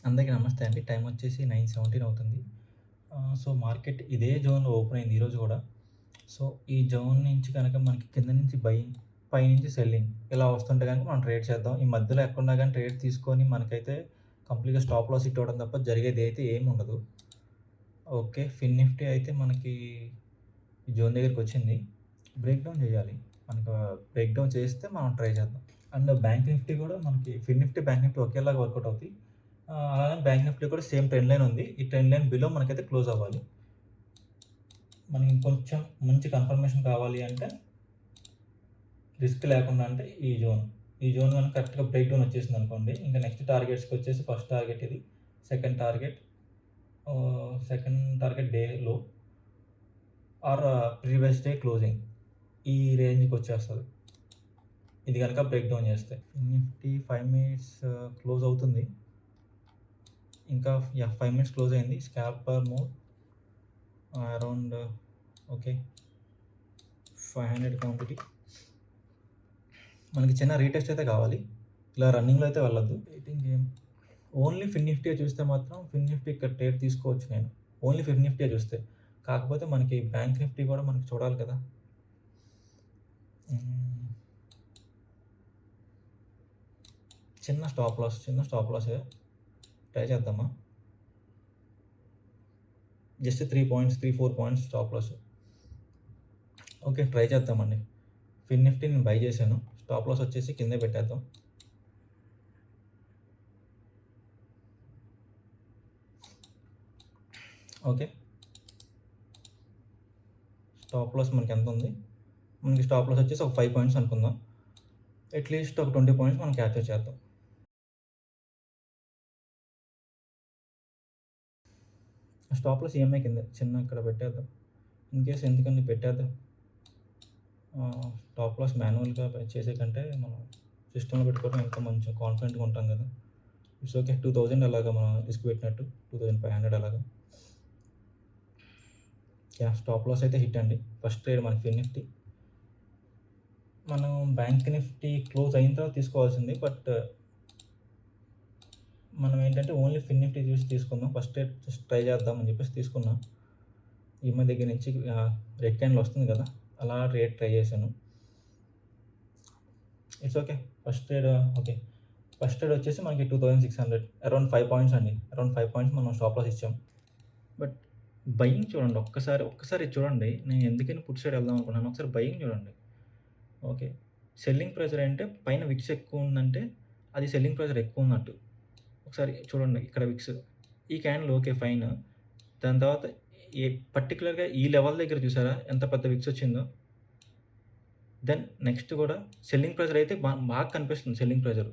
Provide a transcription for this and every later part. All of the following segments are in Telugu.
అందరికీ నమస్తే అండి. టైం వచ్చేసి 9:17 అవుతుంది. సో, మార్కెట్ ఇదే జోన్‌లో ఓపెన్ అయింది ఈరోజు గూడా. సో, ఈ జోన్ నుంచి గనక మనకి కింద నుంచి బయింగ్, పైనుంచి సెల్లింగ్ ఇలా వస్తుంటే గనక మనం ట్రేడ్ చేద్దాం. ఈ మధ్యలో ఎక్కడున్నా గాని ట్రేడ్ తీసుకొని మనకైతే కంప్లీట్‌గా స్టాప్ లాస్ హిట్ అవ్వడం తప్ప జరిగేది అయితే ఏముండదు. ఓకే. ఫిన్ నిఫ్టీ అయితే మనకి ఈ జోన్ దగ్గరికొచ్చింది. బ్రేక్ డౌన్ చేయాలి. మనకు బ్రేక్ డౌన్ చేస్తే మనం ట్రై చేద్దాం. అండ్ బ్యాంక్ నిఫ్టీ గూడా మనకి ఫిన్ నిఫ్టీ, బ్యాంక్ నిఫ్టీ ఒకేలాగా వర్కౌట్ అవుతాయి. అలానే బ్యాంక్ నిఫ్టీ కూడా సేమ్ ట్రెండ్ లైన్ ఉంది. ఈ ట్రెండ్ లైన్ బిలో మనకైతే క్లోజ్ అవ్వాలి. మనకి ఇంకొంచెం మంచి కన్ఫర్మేషన్ కావాలి అంటే రిస్క్ లేకుండా అంటే ఈ జోన్. ఈ జోన్ గనుక కరెక్ట్‌గా బ్రేక్ డౌన్ వచ్చేసిందనుకోండి, ఇంకా నెక్స్ట్ టార్గెట్స్‌కొచ్చేసి ఫస్ట్ టార్గెట్ ఇది. Second target second target day లో ఆర్ ప్రీవియస్ డే క్లోజింగ్ ఈ రేంజ్‌కొచ్చేస్తది. ఇది గనక బ్రేక్ డౌన్ చేస్తే. నిఫ్టీ 5 మినిట్స్ క్లోజ్ అవుతుంది. ఇంకా 5 మినిట్స్ క్లోజ్ అయింది. స్కాల్పర్ మూవ్ అరౌండ్ ఓకే. 500 క్వాంటిటీ. మనకి చిన్న రీటెస్ట్ అయితే కావాలి. ఇలా రన్నింగ్‌లో అయితే వెళ్ళొద్దు. Waiting game. ఓన్లీ ఫిన్ నిఫ్టీయే చూస్తే మాత్రం ఫిన్ నిఫ్టీ ఇక్కడ ట్రేడ్ తీసుకోవచ్చు నేను. ఓన్లీ ఫిన్ నిఫ్టీయే చూస్తే. కాకపోతే మనకి బ్యాంక్ నిఫ్టీ కూడా మనకి చూడాలి కదా! హ్మ్. చిన్న స్టాప్ లాసే. ట్రై చేద్దామా? Just 3 points, 3, 4 points stop loss. Okay. Try చేద్దామండి. ఫిన్ నిఫ్టీ నేను బై చేశాను. స్టాప్ లాస్ వచ్చేసి కిందే పెట్టేద్దాం. ఓకే. స్టాప్ లాస్ మనకెంతుంది? మనకి స్టాప్ లాస్ వచ్చేసి ఒక 5 పాయింట్స్ అనుకుందాం. అట్‌లీస్ట్ ఒక 20 పాయింట్స్ మనం క్యాప్చర్ చేద్దాం. స్టాప్ లాస్ ఈఎంఐ కిందే చిన్న ఇక్కడ పెట్టేద్దాం. ఇన్‌కేస్ ఎందుకండి పెట్టేద్దాం. స్టాప్ లాస్ మాన్యువల్‌గా చేసే కంటే మనం సిస్టమ్‌లో పెట్టుకోవడం ఇంకా మంచి కాన్ఫిడెంట్‌గా ఉంటాం కదా! It's okay. 2000 అలాగా మనం రిస్క్ పెట్టినట్టు. 2500 అలాగా. స్టాప్ లాస్ అయితే హిట్ అండి. ఫస్ట్ ట్రేడ్ మనకి ఫిన్ నిఫ్టీ. మనం బ్యాంక్ నిఫ్టీ క్లోజ్ అయిన తర్వాత తీసుకోవాల్సింది. బట్ మనం ఏంటంటే ఓన్లీ ఫిన్ నిఫ్టీ చూసి తీసుకుందాం. ఫస్ట్ ట్రేడ్ జస్ట్ ట్రై చేద్దాం అని చెప్పేసి తీసుకున్నా. ఈఎంఐ దగ్గర నుంచి రెడ్ క్యాండిల్ వస్తుంది కదా! అలా ట్రై చేశాను. It's okay. First trade okay. First trade వచ్చేసి మనకి 2600 అరౌండ్ 5 పాయింట్స్ అండి. అరౌండ్ 5 పాయింట్స్ మనం స్టాప్ లాస్ ఇచ్చాం. బట్ బయింగ్ చూడండి ఒక్కసారి ఇది చూడండి. నేను ఎందుకని పుట్ సైడ్ వెళ్దాం అనుకున్నాను. ఒకసారి బయింగ్ చూడండి. ఓకే. సెల్లింగ్ ప్రెషర్ అంటే పైన విక్స్ ఎక్కువ ఉందంటే అది సెల్లింగ్ ప్రెషర్ ఎక్కువ ఉన్నట్టు. ఒకసారి చూడండి ఇక్కడ విక్స్. ఈ క్యాండిల్ ఓకే ఫైన్. దాని తర్వాత ఏ పర్టిక్యులర్‌గా ఈ లెవెల్ దగ్గర చూసారా ఎంత పెద్ద విక్స్ వచ్చిందో? దెన్ నెక్స్ట్ కూడా సెల్లింగ్ ప్రెషర్ అయితే బాగా కనిపిస్తుంది సెల్లింగ్ ప్రెషర్.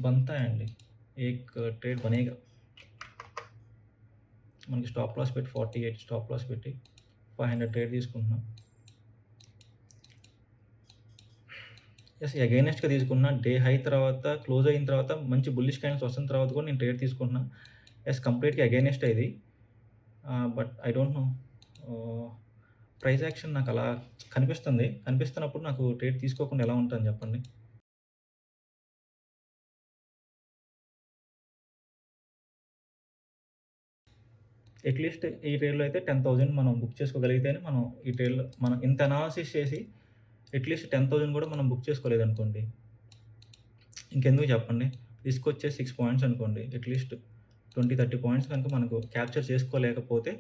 బంతా అండి. ఏక్ ట్రేడ్ బనేగా. మనకి స్టాప్ లాస్ పెట్టి 48 స్టాప్ లాస్ పెట్టి 500 ట్రేడ్ తీసుకుంటున్నాం. అగైనెస్ట్‌గా తీసుకున్నా. డే హై తర్వాత క్లోజ్ అయిన తర్వాత మంచి బుల్లిష్ క్యాండిల్స్ వస్తున్న తర్వాత కూడా నేను ట్రేడ్ తీసుకుంటున్నా. కంప్లీట్‌గా అగైనెస్టే ఇది. But I don't know. Price action నాకు అలా కనిపిస్తుంది. కనిపిస్తున్నప్పుడు నాకు ట్రేడ్ తీసుకోకుండా ఎలా ఉంటాను చెప్పండి? అట్‌లీస్ట్ ఈ ట్రేడ్‌లో అయితే 10,000 మనం బుక్ చేసుకోగలిగితేనే మనం ఈ ట్రేడ్‌లో మనం ఇంత అనాలిసిస్ చేసి అట్‌లీస్ట్ 10,000 కూడా మనం బుక్ చేసుకోలేదనుకోండి. ఇంకెందుకు చెప్పండి? రిస్క్ వచ్చేసి 6 పాయింట్స్ అనుకోండి. అట్‌లీస్ట్ 20, 30 పాయింట్స్ కనుక మనకు క్యాప్చర్ చేసుకోలేకపోతే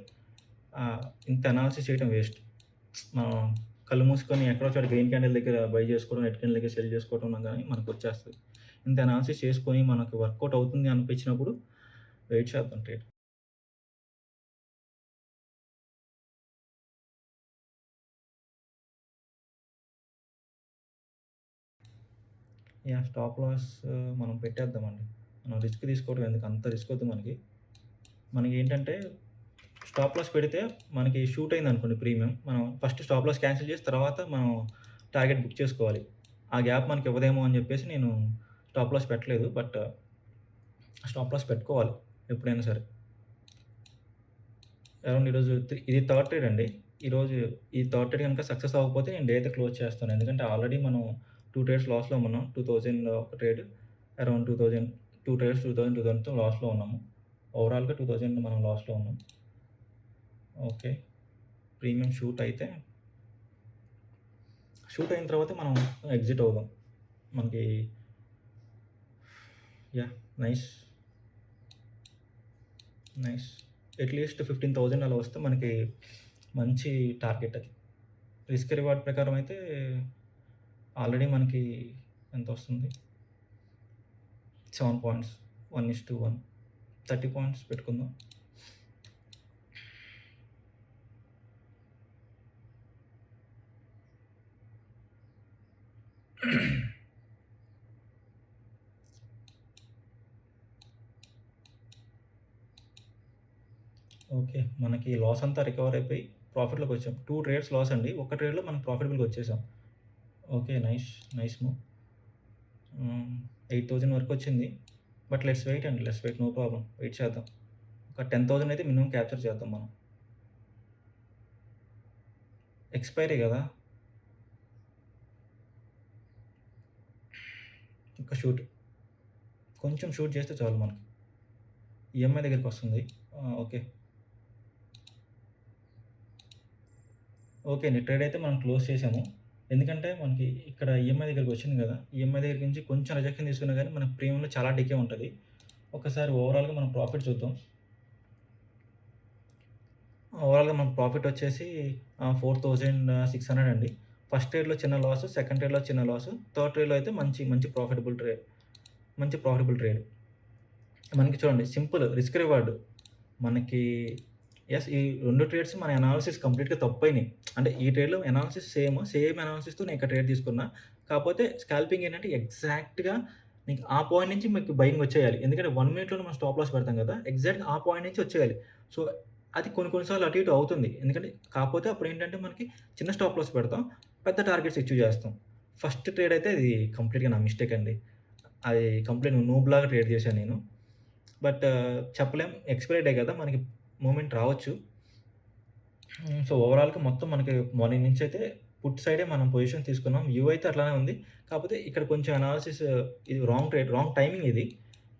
ఇంత అనాలిసిస్ చేయడం వేస్ట్. మనం కళ్ళు మూసుకొని ఎక్కడో చోట గ్రీన్ క్యాండిల్ దగ్గర బై చేసుకోవడం, రెడ్ క్యాండిల్ దగ్గర సెల్ చేసుకోవడం గాని మనకొచ్చేస్తది. ఇంత అనాలిసిస్ చేసుకొని మనకు వర్కౌట్ అవుతుంది అనిపించినప్పుడు వెయిట్ చేద్దాం ట్రేడ్. స్టాప్ లాస్ మనం పెట్టేద్దామండి. మనం రిస్క్ తీసుకోవడం ఎందుకు? అంత రిస్క్ వద్దు మనకి. మనకేంటంటే స్టాప్ లాస్ పెడితే మనకి షూట్ అయిందనుకోండి ప్రీమియం. మనం ఫస్ట్ స్టాప్ లాస్ క్యాన్సిల్ చేసి తర్వాత మనం టార్గెట్ బుక్ చేసుకోవాలి. ఆ గ్యాప్ మనకి ఇవ్వదేమో అని చెప్పేసి నేను స్టాప్ లాస్ పెట్టలేదు. బట్ స్టాప్ లాస్ పెట్టుకోవాలి ఎప్పుడైనా సరే. అరౌండ్ ఈరోజు ఇది థర్డ్ ట్రేడ్ అండి. ఈరోజు ఈ థర్డ్ ట్రేడ్ గనుక సక్సెస్ అవ్వకపోతే నేను డే అయితే క్లోజ్ చేస్తాను. ఎందుకంటే ఆల్రెడీ మనం 2 ట్రేడ్స్ లాస్‌లో ఉన్నాం. 2000 ఒక ట్రేడ్, అరౌండ్ 2000, 2 ట్రేడ్స్ 2000 లాస్‌లో ఉన్నాము. ఓవరాల్‌గా 2000 మనం లాస్‌లో ఉన్నాం. ఓకే. ప్రీమియం షూట్ అయిన తర్వాత మనం ఎగ్జిట్ అవుదాం. మనకి యాహ్! నైస్. నైస్. అట్‌లీస్ట్ 15,000 అలా వస్తే మనకి మంచి టార్గెట్ అది. రిస్క్ రివార్డ్ ప్రకారం అయితే ఆల్రెడీ మనకి ఎంతొస్తుంది? 7 పాయింట్స్. 1:1 30 పాయింట్స్ పెట్టుకుందాం. ఓకే. మనకి లాస్ అంతా రికవర్ అయిపోయి ప్రాఫిట్‌లోకొచ్చాం. 2 ట్రేడ్స్ లాస్ అండి. ఒక ట్రేడ్‌లో మనం ప్రాఫిటబుల్‌గా వచ్చేసాం. ఓకే. నైస్. Nice move. 8,000 వరకొచ్చింది. బట్ లెట్స్ వెయిట్ అండి. Let's wait. No problem. Wait చేద్దాం. ఒక 10,000 అయితే మినిమమ్ క్యాప్చర్ చేద్దాం మనం. ఎక్స్‌పైరీ గదా! ఒక షూట్. కొంచెం షూట్ చేస్తే చాలు మనకి. ఈఎంఐ దగ్గరికొస్తుంది. ఓకే. ఓకే అండి. ట్రేడ్ అయితే మనం క్లోజ్ చేసాము. ఎందుకంటే మనకి ఇక్కడ ఈఎంఐ దగ్గరికొచ్చింది గదా! ఈఎంఐ దగ్గర నుంచి కొంచెం రిజెక్షన్ తీసుకున్నా గానీ మన ప్రీమియంలో చాలా డికే ఉంటది. ఒకసారి ఓవరాల్‌గా మనం ప్రాఫిట్ చూద్దాం. ఓవరాల్‌గా మన ప్రాఫిట్ వచ్చేసి 4,600 అండి. ఫస్ట్ ట్రేడ్‌లో చిన్న లాసు, సెకండ్ ట్రేడ్‌లో చిన్న లాసు, థర్డ్ ట్రేడ్‌లో అయితే మంచి ప్రాఫిటబుల్ ట్రేడ్. మంచి ప్రాఫిటబుల్ ట్రేడ్. మనకి చూడండి సింపుల్ రిస్క్ రివార్డ్. మనకి ఈ 2 ట్రేడ్స్ మన అనాలిసిస్ కంప్లీట్‌గా తప్పయినాయి. అంటే ఈ ట్రేడ్‌లో అనాలిసిస్ సేమ్ అనాలిసిస్‌తో నేను ఇక్కడ ట్రేడ్ తీసుకున్నా. కాపోతే స్కాల్పింగ్ ఏంటంటే ఎగ్జాక్ట్‌గా నీకు ఆ పాయింట్ నుంచి మీకు బయింగ్ వచ్చేయాలి. ఎందుకంటే 1 మినిట్‌లోనే మనం స్టాప్ లాస్ పెడతాం కదా! ఎగ్జాక్ట్‌గా ఆ పాయింట్ నుంచి వచ్చేయాలి. సో, అది కొన్ని సార్లు అటు ఇటు అవుతుంది. ఎందుకంటే కాపోతే అప్పుడేంటంటే మనకి చిన్న స్టాప్ లాస్ పెడతాం. పెద్ద టార్గెట్స్ అచీవ్ చేస్తాం. ఫస్ట్ ట్రేడ్ అయితే అది కంప్లీట్‌గా నా మిస్టేక్ అండి. అది కంప్లీట్ నూబ్‌లాగా ట్రేడ్ చేశాను నేను. బట్ చెప్పలేం. ఎక్స్‌పైరీ డే కదా! మనకి మూవ్‌మెంట్ రావచ్చు. సో, ఓవరాల్‌గా మొత్తం మనకి మార్నింగ్ నుంచయితే పుట్ సైడే మనం పొజిషన్ తీసుకున్నాం. వ్యూ అయితే అట్లానే ఉంది. కాపోతే ఇక్కడ కొంచెం అనాలిసిస్ ఇది రాంగ్ ట్రేడ్, రాంగ్ టైమింగ్ ఇది.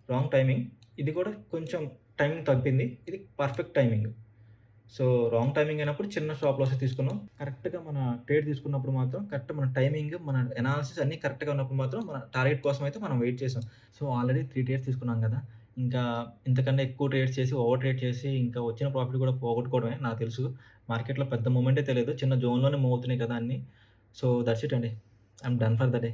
Wrong timing. ఇది కూడా కొంచెం టైమింగ్ తప్పింది. ఇది perfect timing. So, wrong timing అయినప్పుడు చిన్న స్టాప్ లాసే తీసుకున్నాం. కరెక్ట్‌గా మన ట్రేడ్ తీసుకున్నప్పుడు మాత్రం కరెక్ట్ మన టైమింగ్, మన అనాలిసిస్ అన్నీ కరెక్ట్‌గా ఉన్నప్పుడు మాత్రం మన టార్గెట్ కోసం అయితే మనం వెయిట్ చేసాం. సో, ఆల్రెడీ 3 ట్రేడ్స్ తీసుకున్నాం కదా! ఇంకా ఇంతకన్నా ఎక్కువ ట్రేడ్స్ చేసి, ఓవర్ ట్రేడ్ చేసి, ఇంకా వచ్చిన ప్రాఫిట్ కూడా పోగొట్టుకోవడమే నాకు తెలుసు. మార్కెట్‌లో పెద్ద మూవ్‌మెంటే తెలియదు. చిన్న జోన్‌లోనే మూవ్ అవుతున్నాయి కదా అన్నీ. సో, దట్స్ ఇట్ అండి. I am done for the day.